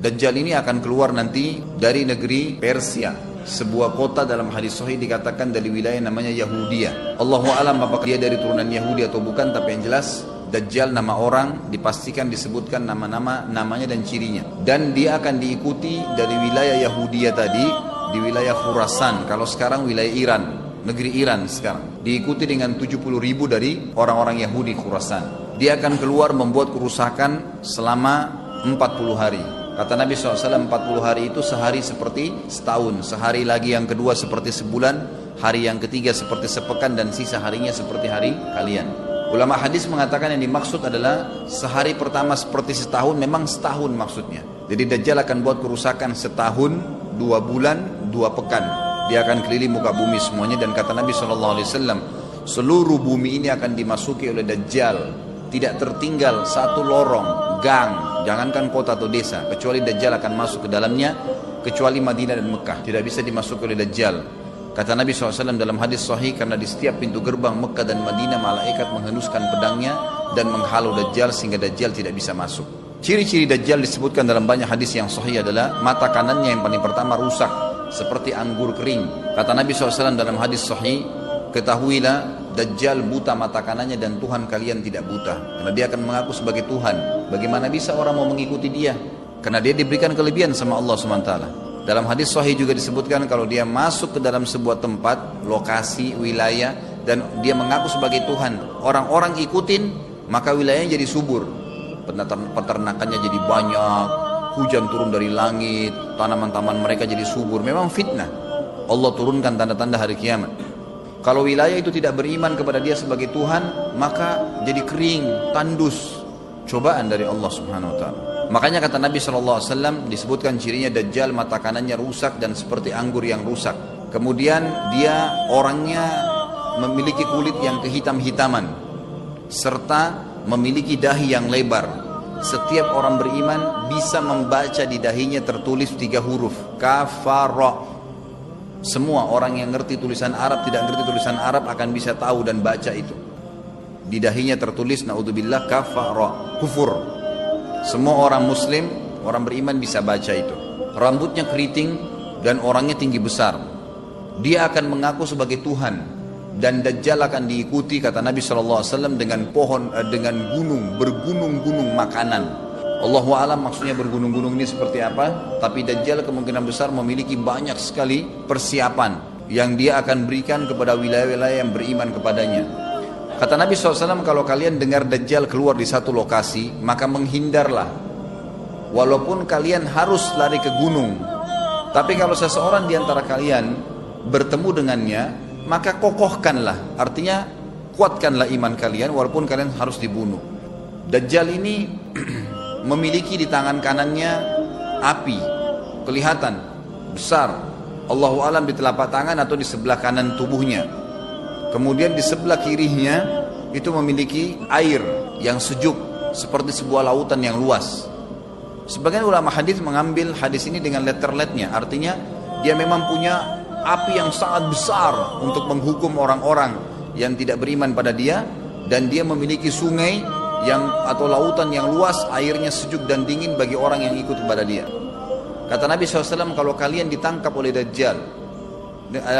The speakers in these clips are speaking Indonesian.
Dajjal ini akan keluar nanti dari negeri Persia. Sebuah kota dalam hadis sahih dikatakan dari wilayah namanya Yahudia. Allahu alam apakah dia dari turunan Yahudi atau bukan, tapi yang jelas Dajjal nama orang dipastikan disebutkan namanya dan cirinya. Dan dia akan diikuti dari wilayah Yahudia tadi di wilayah Khurasan. Kalau sekarang wilayah Iran, negeri Iran sekarang. Diikuti dengan 70.000 dari orang-orang Yahudi Khurasan. Dia akan keluar membuat kerusakan selama 40 hari. Kata Nabi SAW 40 hari itu sehari seperti setahun, sehari lagi yang kedua seperti sebulan, hari yang ketiga seperti sepekan, dan sisa harinya seperti hari kalian. Ulama hadis mengatakan yang dimaksud adalah sehari pertama seperti setahun, memang setahun maksudnya. Jadi Dajjal akan buat kerusakan setahun, 2 bulan, 2 pekan. Dia akan keliling muka bumi semuanya, dan kata Nabi SAW seluruh bumi ini akan dimasuki oleh Dajjal. Tidak tertinggal satu lorong, gang, jangankan kota atau desa, kecuali Dajjal akan masuk ke dalamnya, kecuali Madinah dan Mekah. Tidak bisa dimasuki oleh Dajjal. Kata Nabi SAW dalam hadis sahih, karena di setiap pintu gerbang Mekah dan Madinah malaikat menghenuskan pedangnya dan menghalau Dajjal sehingga Dajjal tidak bisa masuk. Ciri-ciri Dajjal disebutkan dalam banyak hadis yang sahih adalah mata kanannya yang paling pertama rusak seperti anggur kering. Kata Nabi SAW dalam hadis sahih, ketahuilah Dajjal buta mata kanannya dan Tuhan kalian tidak buta. Karena dia akan mengaku sebagai Tuhan. Bagaimana bisa orang mau mengikuti dia? Karena dia diberikan kelebihan sama Allah SWT. Dalam hadis sahih juga disebutkan kalau dia masuk ke dalam sebuah tempat, lokasi, wilayah, dan dia mengaku sebagai Tuhan, orang-orang ikutin, maka wilayahnya jadi subur. Peternakannya jadi banyak, hujan turun dari langit, tanaman-tanaman mereka jadi subur. Memang fitnah. Allah turunkan tanda-tanda hari kiamat. Kalau wilayah itu tidak beriman kepada dia sebagai Tuhan, maka jadi kering, tandus. Cobaan dari Allah Subhanahu Wa Taala. Makanya kata Nabi SAW disebutkan cirinya Dajjal mata kanannya rusak dan seperti anggur yang rusak. Kemudian dia orangnya memiliki kulit yang kehitam-hitaman, serta memiliki dahi yang lebar. Setiap orang beriman bisa membaca di dahinya tertulis 3 huruf, kafara. Semua orang yang ngerti tulisan Arab, tidak ngerti tulisan Arab akan bisa tahu dan baca itu. Di dahinya tertulis naudzubillah kafara, kufur. Semua orang muslim, orang beriman bisa baca itu. Rambutnya keriting dan orangnya tinggi besar. Dia akan mengaku sebagai Tuhan, dan Dajjal akan diikuti kata Nabi SAW dengan pohon, dengan gunung, bergunung-gunung makanan. Allahu a'lam maksudnya bergunung-gunung ini seperti apa, tapi Dajjal kemungkinan besar memiliki banyak sekali persiapan yang dia akan berikan kepada wilayah-wilayah yang beriman kepadanya. Kata Nabi SAW, kalau kalian dengar Dajjal keluar di satu lokasi, maka menghindarlah. Walaupun kalian harus lari ke gunung, tapi kalau seseorang di antara kalian bertemu dengannya, maka kokohkanlah, artinya kuatkanlah iman kalian walaupun kalian harus dibunuh. Dajjal ini memiliki di tangan kanannya api, kelihatan besar. Allahu alam di telapak tangan atau di sebelah kanan tubuhnya. Kemudian di sebelah kirinya itu memiliki air yang sejuk seperti sebuah lautan yang luas. Sebagian ulama hadis mengambil hadis ini dengan letter-letternya, artinya dia memang punya api yang sangat besar untuk menghukum orang-orang yang tidak beriman pada dia, dan dia memiliki sungai yang atau lautan yang luas, airnya sejuk dan dingin bagi orang yang ikut kepada dia. Kata Nabi SAW, kalau kalian ditangkap oleh Dajjal,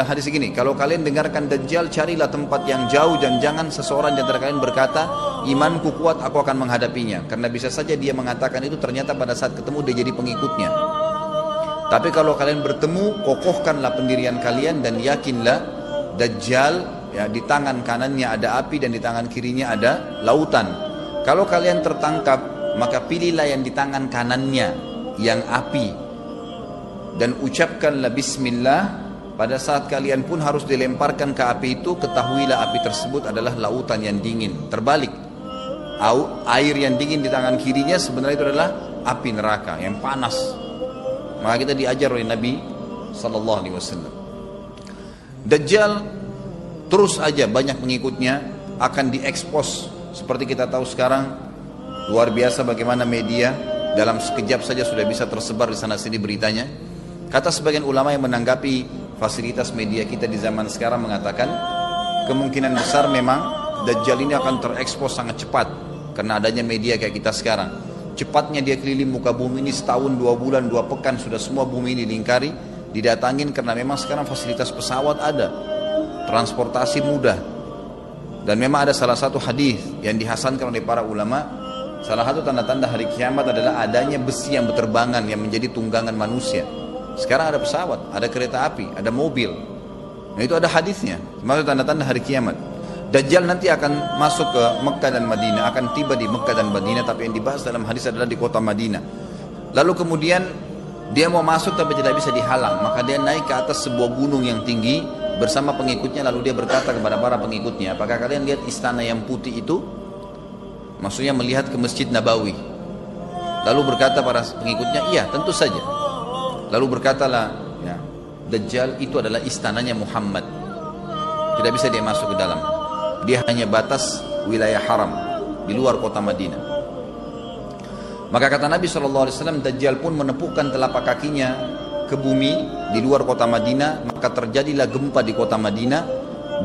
hadis begini, kalau kalian dengarkan Dajjal, carilah tempat yang jauh dan jangan seseorang di antara kalian berkata, imanku kuat, aku akan menghadapinya. Karena bisa saja dia mengatakan itu, ternyata pada saat ketemu dia jadi pengikutnya. Tapi kalau kalian bertemu, kokohkanlah pendirian kalian dan yakinlah Dajjal, ya, di tangan kanannya ada api dan di tangan kirinya ada lautan. Kalau kalian tertangkap, maka pilihlah yang di tangan kanannya, yang api, dan ucapkanlah bismillah. Pada saat kalian pun harus dilemparkan ke api itu, ketahuilah api tersebut adalah lautan yang dingin. Terbalik, air yang dingin di tangan kirinya sebenarnya itu adalah api neraka yang panas. Maka kita diajar oleh Nabi SAW. Dajjal terus aja banyak pengikutnya, akan diekspos. Seperti kita tahu sekarang, luar biasa bagaimana media dalam sekejap saja sudah bisa tersebar di sana sini beritanya. Kata sebagian ulama yang menanggapi fasilitas media kita di zaman sekarang mengatakan, kemungkinan besar memang Dajjal ini akan terekspos sangat cepat karena adanya media kayak kita sekarang. cepatnya dia keliling muka bumi ini setahun, 2 bulan, 2 pekan, sudah semua bumi ini dilingkari, didatangin karena memang sekarang fasilitas pesawat ada, transportasi mudah. Dan memang ada salah satu hadis yang dihasankan oleh para ulama, salah satu tanda-tanda hari kiamat adalah adanya besi yang berterbangan yang menjadi tunggangan manusia. Sekarang ada pesawat, ada kereta api, ada mobil. Nah itu ada hadisnya, maksud tanda-tanda hari kiamat. Dajjal nanti akan masuk ke Mekah dan Madinah, akan tiba di Mekah dan Madinah, tapi yang dibahas dalam hadis adalah di kota Madinah. Lalu kemudian dia mau masuk tapi tidak bisa dihalang, maka dia naik ke atas sebuah gunung yang tinggi bersama pengikutnya, lalu dia berkata kepada para pengikutnya, apakah kalian lihat istana yang putih itu? Maksudnya melihat ke Masjid Nabawi. Lalu berkata para pengikutnya, iya tentu saja. Lalu berkatalah, ya, Dajjal itu adalah istananya Muhammad, tidak bisa dia masuk ke dalam. Dia hanya batas wilayah haram di luar kota Madinah. Maka kata Nabi SAW, Dajjal pun menepukkan telapak kakinya ke bumi di luar kota Madinah, maka terjadilah gempa di kota Madinah,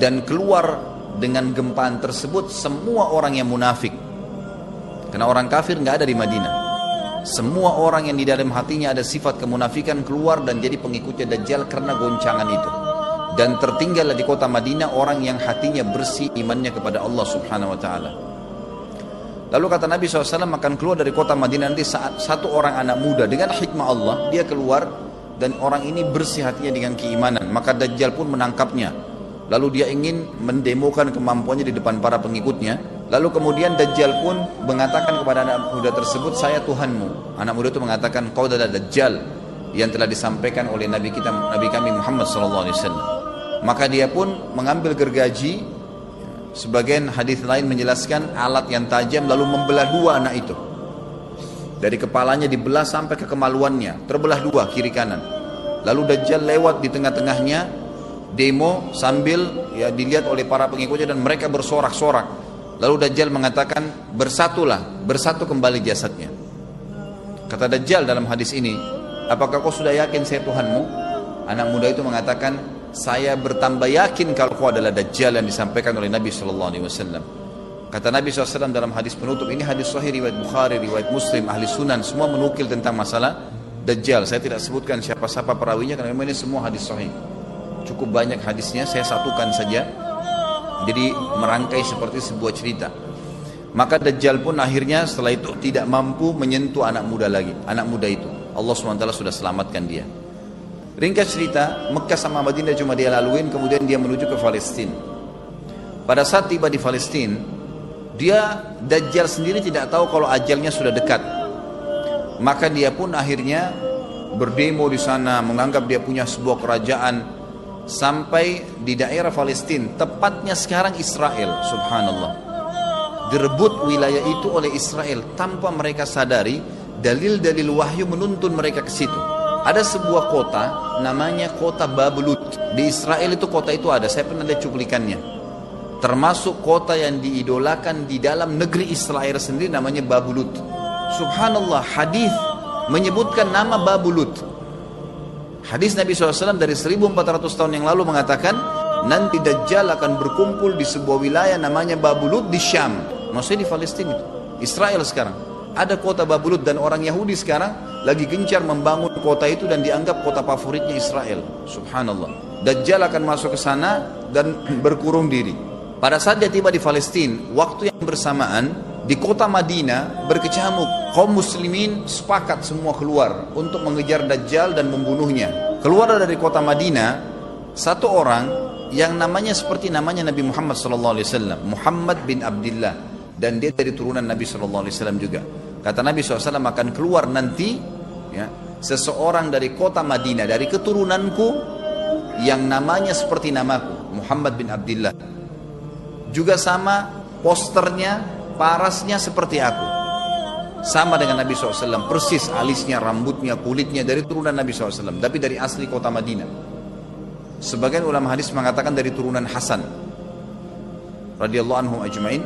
dan keluar dengan gempaan tersebut semua orang yang munafik. Karena orang kafir nggak ada di Madinah. Semua orang yang di dalam hatinya ada sifat kemunafikan keluar dan jadi pengikutnya Dajjal karena goncangan itu. Dan tertinggallah di kota Madinah orang yang hatinya bersih imannya kepada Allah subhanahu wa ta'ala. Lalu kata Nabi SAW akan keluar dari kota Madinah nanti saat satu orang anak muda dengan hikmah Allah, dia keluar dan orang ini bersih hatinya dengan keimanan, maka Dajjal pun menangkapnya. Lalu dia ingin mendemokan kemampuannya di depan para pengikutnya. Lalu kemudian Dajjal pun mengatakan kepada anak muda tersebut, saya Tuhanmu. Anak muda itu mengatakan, kau adalah Dajjal yang telah disampaikan oleh Nabi kami Muhammad SAW. Maka dia pun mengambil gergaji, sebagian hadis lain menjelaskan alat yang tajam, lalu membelah dua anak itu. Dari kepalanya dibelah sampai ke kemaluannya, terbelah dua kiri kanan. Lalu Dajjal lewat di tengah-tengahnya, demo sambil ya dilihat oleh para pengikutnya dan mereka bersorak-sorak. Lalu Dajjal mengatakan, bersatulah, bersatu kembali jasadnya. Kata Dajjal dalam hadis ini, apakah kau sudah yakin saya Tuhanmu? Anak muda itu mengatakan, saya bertambah yakin kalau kau adalah Dajjal yang disampaikan oleh Nabi SAW. Kata Nabi SAW dalam hadis penutup, ini hadis sahih riwayat Bukhari, riwayat Muslim, ahli sunan, semua menukil tentang masalah Dajjal. Saya tidak sebutkan siapa-siapa perawinya karena memang ini semua hadis sahih. Cukup banyak hadisnya, saya satukan saja. Jadi merangkai seperti sebuah cerita. Maka Dajjal pun akhirnya setelah itu tidak mampu menyentuh anak muda lagi. Anak muda itu Allah SWT sudah selamatkan dia. Ringkas cerita, Mekah sama Madinah cuma dia laluin, kemudian dia menuju ke Palestina. Pada saat tiba di Palestina, Dajjal sendiri tidak tahu kalau ajalnya sudah dekat. Maka dia pun akhirnya berdemo di sana, menganggap dia punya sebuah kerajaan, sampai di daerah Palestina, tepatnya sekarang Israel, subhanallah. Direbut wilayah itu oleh Israel tanpa mereka sadari, dalil-dalil wahyu menuntun mereka ke situ. Ada sebuah kota namanya kota Babulut. Di Israel itu kota itu ada, saya pernah lihat cuplikannya. Termasuk kota yang diidolakan di dalam negeri Israel sendiri namanya Babulut. Subhanallah, hadis menyebutkan nama Babulut. Hadis Nabi SAW dari 1400 tahun yang lalu mengatakan, nanti Dajjal akan berkumpul di sebuah wilayah namanya Babulut di Syam. Maksudnya di Palestina itu, Israel sekarang. Ada kota Babulut dan orang Yahudi sekarang lagi gencar membangun kota itu dan dianggap kota favoritnya Israel. Subhanallah. Dajjal akan masuk ke sana dan berkurung diri. Pada saat dia tiba di Palestina, waktu yang bersamaan di kota Madinah berkecamuk. Kaum muslimin sepakat semua keluar untuk mengejar Dajjal dan membunuhnya. Keluar dari kota Madinah satu orang yang namanya seperti namanya Nabi Muhammad SAW, Muhammad bin Abdullah, dan dia dari turunan Nabi SAW juga. Kata Nabi SAW akan keluar nanti ya, seseorang dari kota Madinah, dari keturunanku yang namanya seperti namaku, Muhammad bin Abdullah. Juga sama posternya, parasnya seperti aku. Sama dengan Nabi SAW, persis alisnya, rambutnya, kulitnya dari turunan Nabi SAW, tapi dari asli kota Madinah. Sebagian ulama hadis mengatakan dari turunan Hasan radhiyallahu anhum ajmain.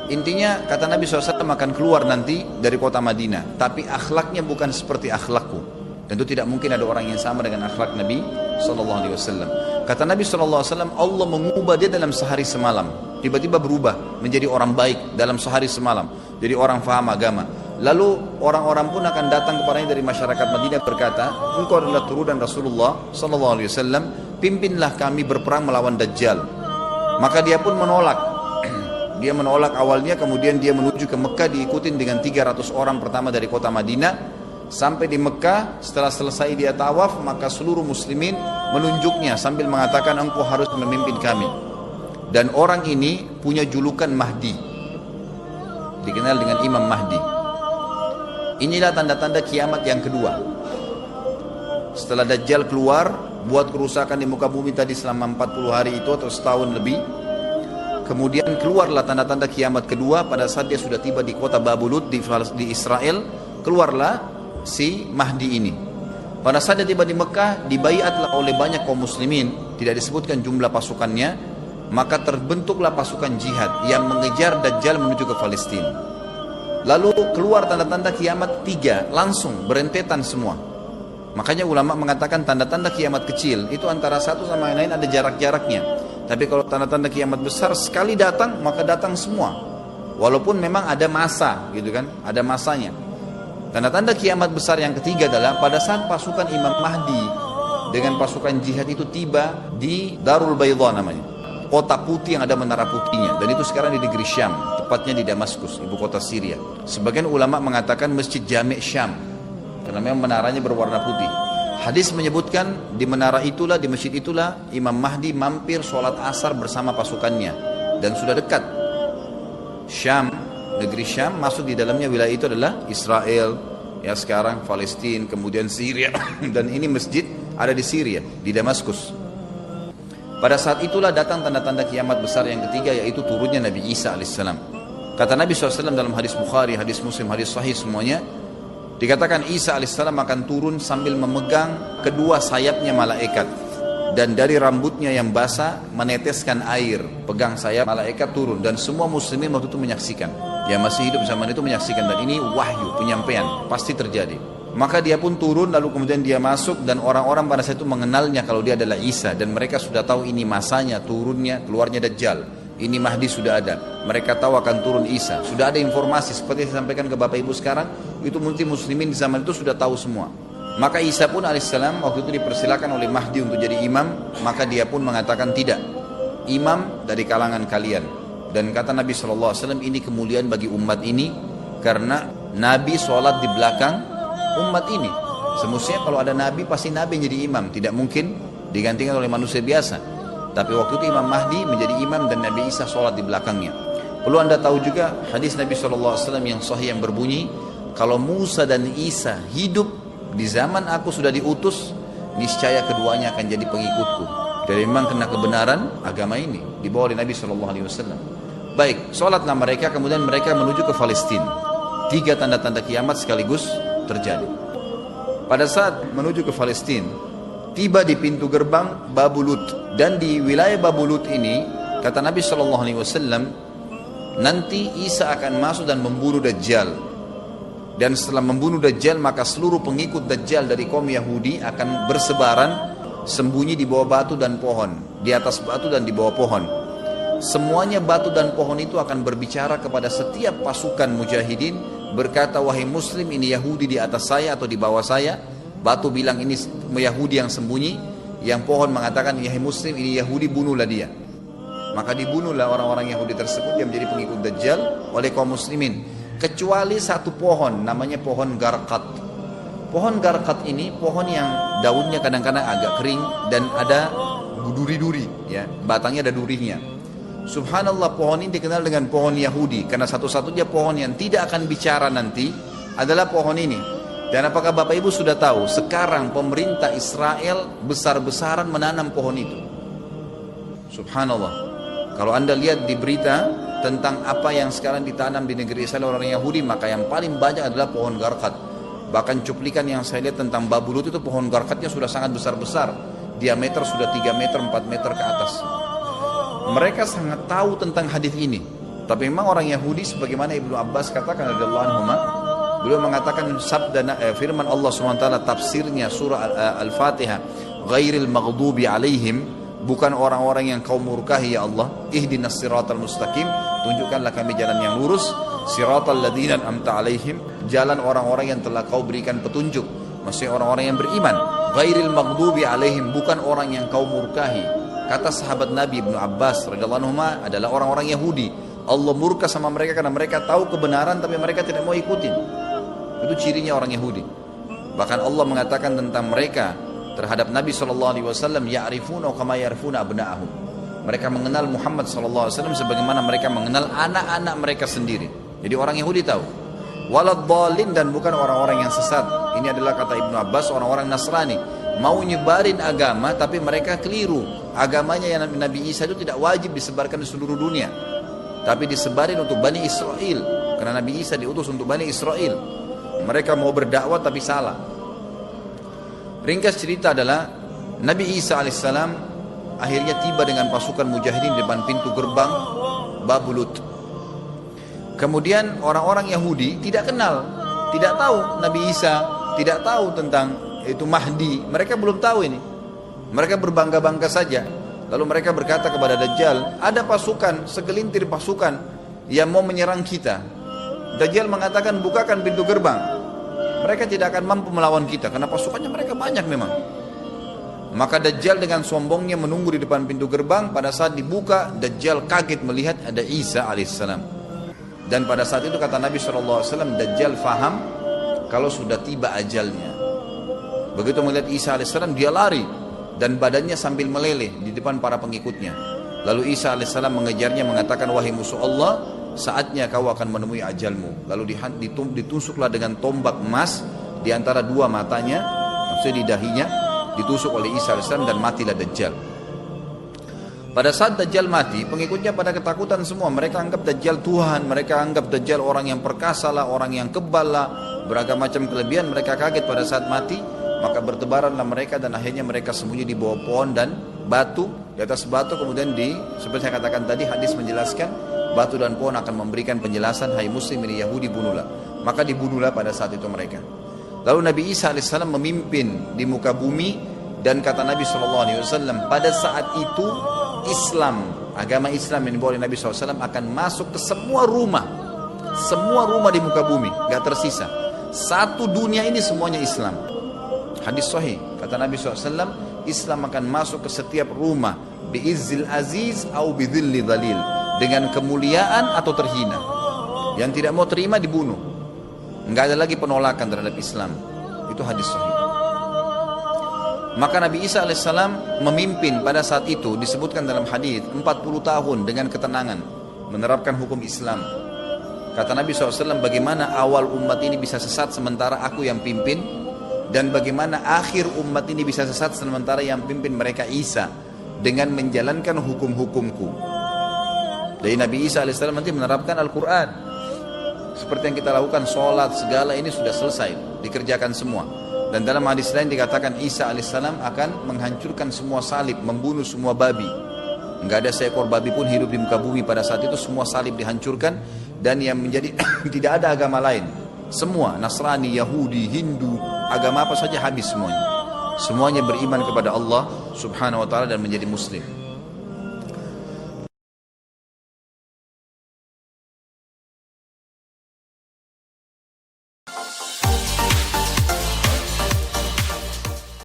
Intinya kata Nabi SAW akan keluar nanti dari kota Madinah, tapi akhlaknya bukan seperti akhlakku. Tentu tidak mungkin ada orang yang sama dengan akhlak Nabi SAW. Kata Nabi SAW, Allah mengubah dia dalam sehari semalam. Tiba-tiba berubah menjadi orang baik dalam sehari semalam, jadi orang faham agama. Lalu orang-orang pun akan datang kepadanya dari masyarakat Madinah berkata, engkau adalah turunan Rasulullah sallallahu alaihi wasallam, pimpinlah kami berperang melawan Dajjal. Maka dia pun menolak. Dia menolak awalnya, kemudian dia menuju ke Mekah diikutin dengan 300 orang pertama dari kota Madinah. Sampai di Mekah, setelah selesai dia tawaf, maka seluruh muslimin menunjuknya sambil mengatakan, engkau harus memimpin kami. Dan orang ini punya julukan Mahdi, dikenal dengan Imam Mahdi. Inilah tanda-tanda kiamat yang kedua. Setelah Dajjal keluar, buat kerusakan di muka bumi tadi selama 40 hari itu atau setahun lebih. Kemudian keluarlah tanda-tanda kiamat kedua pada saat dia sudah tiba di kota Babulut di Israel. Keluarlah si Mahdi ini. Pada saat dia tiba di Mekah, dibaiatlah oleh banyak kaum muslimin, tidak disebutkan jumlah pasukannya, maka terbentuklah pasukan jihad yang mengejar Dajjal menuju ke Palestina. Lalu keluar tanda-tanda kiamat 3, langsung berentetan semua. Makanya ulama mengatakan tanda-tanda kiamat kecil itu antara satu sama yang lain ada jarak-jaraknya. Tapi kalau tanda-tanda kiamat besar sekali datang, maka datang semua. Walaupun memang ada masa gitu kan, ada masanya. Tanda-tanda kiamat besar yang ketiga adalah pada saat pasukan Imam Mahdi dengan pasukan jihad itu tiba di Darul Baydha namanya, kota putih yang ada menara putihnya, dan itu sekarang di negeri Syam, tepatnya di Damaskus, ibu kota Syria. Sebagian ulama mengatakan Masjid Jami' Syam, karena memang menaranya berwarna putih. Hadis menyebutkan di menara itulah, di masjid itulah Imam Mahdi mampir sholat asar bersama pasukannya, dan sudah dekat. Syam, negeri Syam, masuk di dalamnya wilayah itu adalah Israel, ya sekarang Palestina, kemudian Syria, dan ini masjid ada di Syria, di Damaskus. Pada saat itulah datang tanda-tanda kiamat besar yang ketiga, yaitu turunnya Nabi Isa alaihissalam. Kata Nabi SAW dalam hadis Bukhari, hadis Muslim, hadis Sahih semuanya, dikatakan Isa alaihissalam akan turun sambil memegang kedua sayapnya malaikat, dan dari rambutnya yang basah meneteskan air, pegang sayap malaikat turun, dan semua muslimin waktu itu menyaksikan, yang masih hidup zaman itu menyaksikan, dan ini wahyu, penyampaian, pasti terjadi. Maka dia pun turun, lalu kemudian dia masuk, dan orang-orang pada saat itu mengenalnya kalau dia adalah Isa, dan mereka sudah tahu ini masanya turunnya, keluarnya Dajjal, ini Mahdi sudah ada, mereka tahu akan turun Isa, sudah ada informasi seperti yang saya sampaikan ke Bapak Ibu sekarang, itu mungkin muslimin di zaman itu sudah tahu semua. Maka Isa pun alaihissalam waktu itu dipersilakan oleh Mahdi untuk jadi imam, maka dia pun mengatakan tidak, imam dari kalangan kalian. Dan kata Nabi SAW, ini kemuliaan bagi umat ini, karena Nabi sholat di belakang umat ini. Semestinya kalau ada Nabi, pasti Nabi yang jadi imam, tidak mungkin digantikan oleh manusia biasa. Tapi waktu itu Imam Mahdi menjadi imam dan Nabi Isa sholat di belakangnya. Perlu anda tahu juga hadis Nabi SAW yang sahih yang berbunyi, kalau Musa dan Isa hidup di zaman aku sudah diutus, niscaya keduanya akan jadi pengikutku. Jadi memang kena kebenaran agama ini dibawa oleh Nabi SAW. Baik, sholatlah mereka, kemudian mereka menuju ke Palestina. 3 tanda-tanda kiamat sekaligus terjadi. Pada saat menuju ke Palestina, tiba di pintu gerbang Babulut, dan di wilayah Babulut ini kata Nabi SAW, nanti Isa akan masuk dan membunuh Dajjal, dan setelah membunuh Dajjal maka seluruh pengikut Dajjal dari kaum Yahudi akan bersebaran sembunyi di bawah batu dan pohon, di atas batu dan di bawah pohon. Semuanya batu dan pohon itu akan berbicara kepada setiap pasukan mujahidin, berkata, wahai muslim, ini Yahudi di atas saya atau di bawah saya. Batu bilang ini Yahudi yang sembunyi, yang pohon mengatakan, wahai muslim, ini Yahudi, bunuhlah dia. Maka dibunuhlah orang-orang Yahudi tersebut yang menjadi pengikut Dajjal oleh kaum muslimin, kecuali satu pohon, namanya pohon Garqat. Pohon Garqat ini pohon yang daunnya kadang-kadang agak kering dan ada duri-duri, ya, batangnya ada durinya. Subhanallah, pohon ini dikenal dengan pohon Yahudi, karena satu-satunya pohon yang tidak akan bicara nanti adalah pohon ini. Dan apakah Bapak Ibu sudah tahu, sekarang pemerintah Israel besar-besaran menanam pohon itu. Subhanallah, kalau anda lihat di berita tentang apa yang sekarang ditanam di negeri Israel orang Yahudi, maka yang paling banyak adalah pohon Garqat. Bahkan cuplikan yang saya lihat tentang Babulut itu, pohon Garqatnya sudah sangat besar-besar, diameter sudah 3 meter, 4 meter ke atas. Mereka sangat tahu tentang hadis ini. Tapi memang orang Yahudi, sebagaimana Ibnu Abbas katakan radhiyallahu anhuma, beliau mengatakan sabda firman Allah SWT tafsirnya surah Al-Fatihah, ghairil maghdubi alaihim, bukan orang-orang yang kau murkahi ya Allah, ihdinas siratal mustaqim, tunjukkanlah kami jalan yang lurus, siratal ladzina an'amta alaihim, jalan orang-orang yang telah kau berikan petunjuk, maksudnya orang-orang yang beriman. Ghairil maghdubi alaihim, bukan orang yang kau murkahi. Kata sahabat Nabi Ibnu Abbas radhiyallahu anhu adalah orang-orang Yahudi. Allah murka sama mereka karena mereka tahu kebenaran tapi mereka tidak mau ikutin. Itu cirinya orang Yahudi. Bahkan Allah mengatakan tentang mereka terhadap Nabi SAW, ya'rifuna kama ya'rifuna abna'ahum. Mereka mengenal Muhammad SAW sebagaimana mereka mengenal anak-anak mereka sendiri. Jadi orang Yahudi tahu. Waladhdallin, dan bukan orang-orang yang sesat. Ini adalah kata Ibnu Abbas, orang-orang Nasrani mau nyebarin agama tapi mereka keliru. Agamanya yang Nabi Isa itu tidak wajib disebarkan di seluruh dunia, tapi disebarin untuk Bani Israel, karena Nabi Isa diutus untuk Bani Israel. Mereka mau berdakwah tapi salah. Ringkas cerita adalah Nabi Isa alaihissalam akhirnya tiba dengan pasukan mujahidin di depan pintu gerbang Babulut. Kemudian orang-orang Yahudi tidak kenal, tidak tahu Nabi Isa, tidak tahu tentang itu Mahdi. Mereka belum tahu ini. Mereka berbangga-bangga saja. Lalu mereka berkata kepada Dajjal, ada pasukan, segelintir pasukan yang mau menyerang kita. Dajjal mengatakan, bukakan pintu gerbang. Mereka tidak akan mampu melawan kita karena pasukannya mereka banyak memang. Maka Dajjal dengan sombongnya menunggu di depan pintu gerbang. Pada saat dibuka, Dajjal kaget melihat ada Isa alaihissalam. Dan pada saat itu kata Nabi SAW, Dajjal faham kalau sudah tiba ajalnya. Begitu melihat Isa alaihissalam, dia lari dan badannya sambil meleleh di depan para pengikutnya. Lalu Isa alaihissalam mengejarnya mengatakan, wahai musuh Allah, saatnya kau akan menemui ajalmu. Lalu ditusuklah dengan tombak emas di antara dua matanya, maksudnya di dahinya, ditusuk oleh Isa alaihissalam dan matilah Dajjal. Pada saat Dajjal mati, pengikutnya pada ketakutan semua. Mereka anggap Dajjal Tuhan, mereka anggap Dajjal orang yang perkasa lah, orang yang kebal lah, beragam macam kelebihan. Mereka kaget pada saat mati, maka bertebaranlah mereka dan akhirnya mereka sembunyi di bawah pohon dan batu. Di atas batu kemudian seperti saya katakan tadi, hadis menjelaskan batu dan pohon akan memberikan penjelasan, hai muslim ini Yahudi bunuhlah. Maka dibunuhlah pada saat itu mereka. Lalu Nabi Isa alaihissalam memimpin di muka bumi, dan kata Nabi SAW, pada saat itu Islam, agama Islam yang dibawa oleh Nabi SAW akan masuk ke semua rumah di muka bumi, gak tersisa. Satu dunia ini semuanya Islam. Hadis sahih, kata Nabi SAW, Islam akan masuk ke setiap rumah, bi'izzil aziz au bidhilli dhalil, dengan kemuliaan atau terhina. Yang tidak mau terima dibunuh. Nggak ada lagi penolakan terhadap Islam. Itu hadis sahih. Maka Nabi Isa alaihissalam memimpin pada saat itu, disebutkan dalam hadis 40 tahun dengan ketenangan menerapkan hukum Islam. Kata Nabi SAW, bagaimana awal umat ini bisa sesat sementara aku yang pimpin, dan bagaimana akhir umat ini bisa sesat sementara yang pimpin mereka Isa dengan menjalankan hukum-hukumku. Jadi Nabi Isa alaihissalam nanti menerapkan Al-Quran seperti yang kita lakukan, sholat segala ini sudah selesai, dikerjakan semua. Dan dalam hadis lain dikatakan Isa alaihissalam akan menghancurkan semua salib, membunuh semua babi. Enggak ada seekor babi pun hidup di muka bumi pada saat itu, semua salib dihancurkan. Dan yang menjadi tidak ada agama lain. Semua Nasrani, Yahudi, Hindu, agama apa saja habis semuanya. Semuanya beriman kepada Allah subhanahu wa ta'ala dan menjadi muslim.